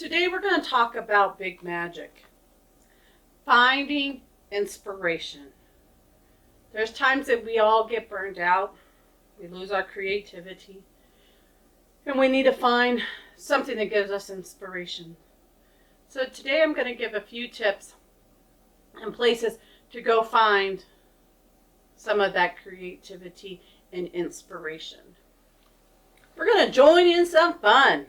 Today we're going to talk about big magic, finding inspiration. There's times that we all get burned out, we lose our creativity, and we need to find something that gives us inspiration. So today I'm going to give a few tips and places to go find some of that creativity and inspiration. We're going to join in some fun.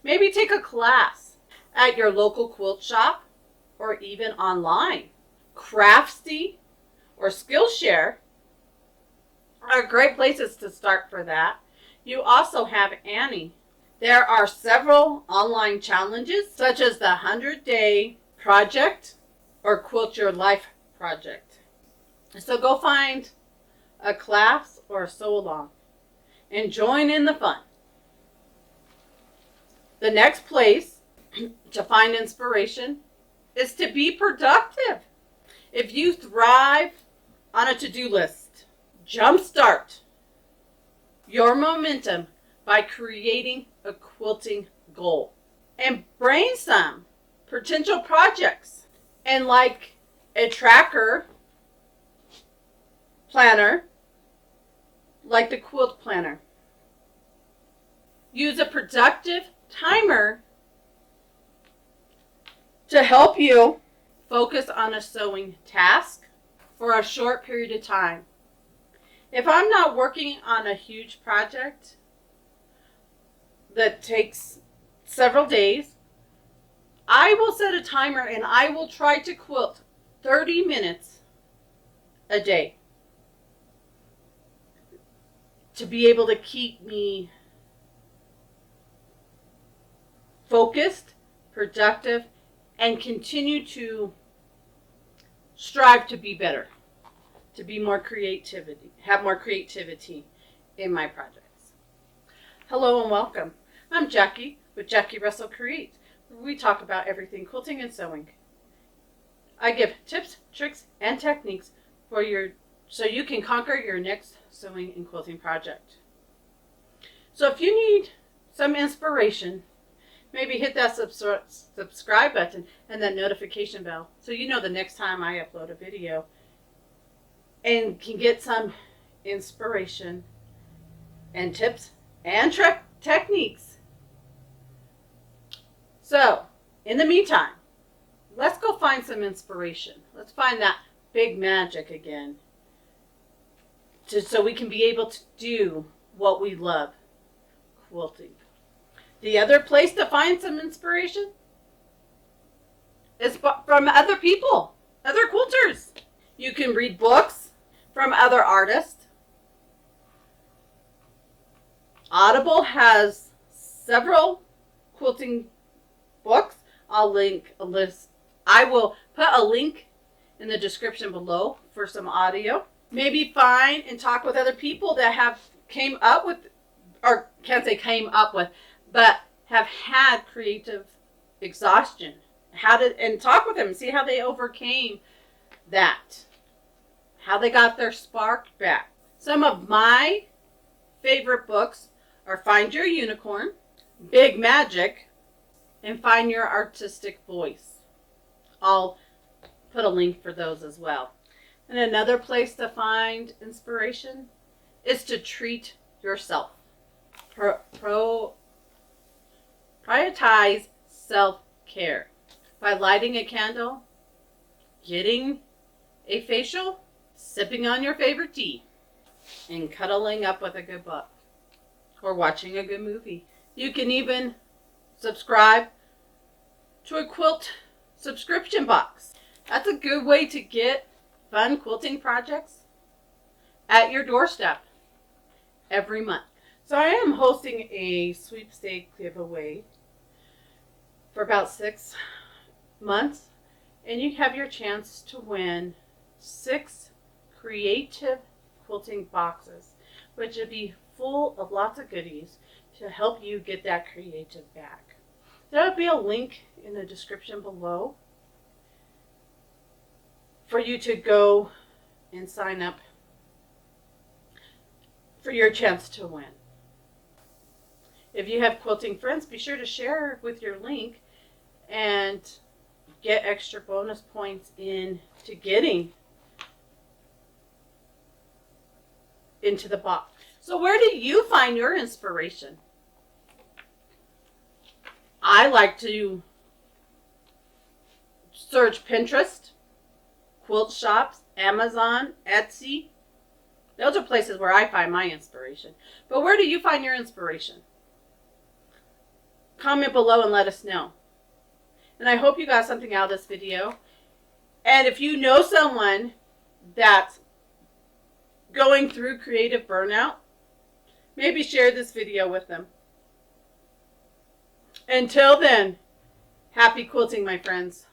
Maybe take a class at your local quilt shop or even online. Craftsy or Skillshare are great places to start for that. You also have Annie. There are several online challenges such as the 100-day project or Quilt Your Life project. So go find a class or a sew along and join in the fun. The next place to find inspiration is to be productive. If you thrive on a to-do list, jumpstart your momentum by creating a quilting goal and brainstorm potential projects. And like a tracker planner, like the quilt planner, use a productive timer to help you focus on a sewing task for a short period of time. If I'm not working on a huge project that takes several days, I will set a timer and I will try to quilt 30 minutes a day to be able to keep me focused, productive, and continue to strive to be better, to be more creativity, have more creativity in my projects. Hello and welcome. I'm Jackie with Jackie Russell Create, where we talk about everything quilting and sewing. I give tips, tricks, and techniques so you can conquer your next sewing and quilting project. So if you need some inspiration, maybe hit that subscribe button and that notification bell so you know the next time I upload a video and can get some inspiration and tips and techniques. So, in the meantime, let's go find some inspiration. Let's find that big magic again so we can be able to do what we love, quilting. The other place to find some inspiration is from other people, other quilters. You can read books from other artists. Audible has several quilting books. I'll link a list. I will put a link in the description below for some audio. Maybe find and talk with other people that but have had creative exhaustion. And talk with them and see how they overcame that. How they got their spark back. Some of my favorite books are Find Your Unicorn, Big Magic, and Find Your Artistic Voice. I'll put a link for those as well. And another place to find inspiration is to treat yourself. Prioritize self-care by lighting a candle, getting a facial, sipping on your favorite tea, and cuddling up with a good book or watching a good movie. You can even subscribe to a quilt subscription box. That's a good way to get fun quilting projects at your doorstep every month. So I am hosting a sweepstake giveaway for about 6 months, and you have your chance to win 6 creative quilting boxes, which will be full of lots of goodies to help you get that creative back. There will be a link in the description below for you to go and sign up for your chance to win. If you have quilting friends, be sure to share with your link and get extra bonus points into getting into the box. So where do you find your inspiration? I like to search Pinterest, quilt shops, Amazon, Etsy. Those are places where I find my inspiration. But where do you find your inspiration? Comment below and let us know. And I hope you got something out of this video. And if you know someone that's going through creative burnout, maybe share this video with them. Until then, happy quilting, my friends.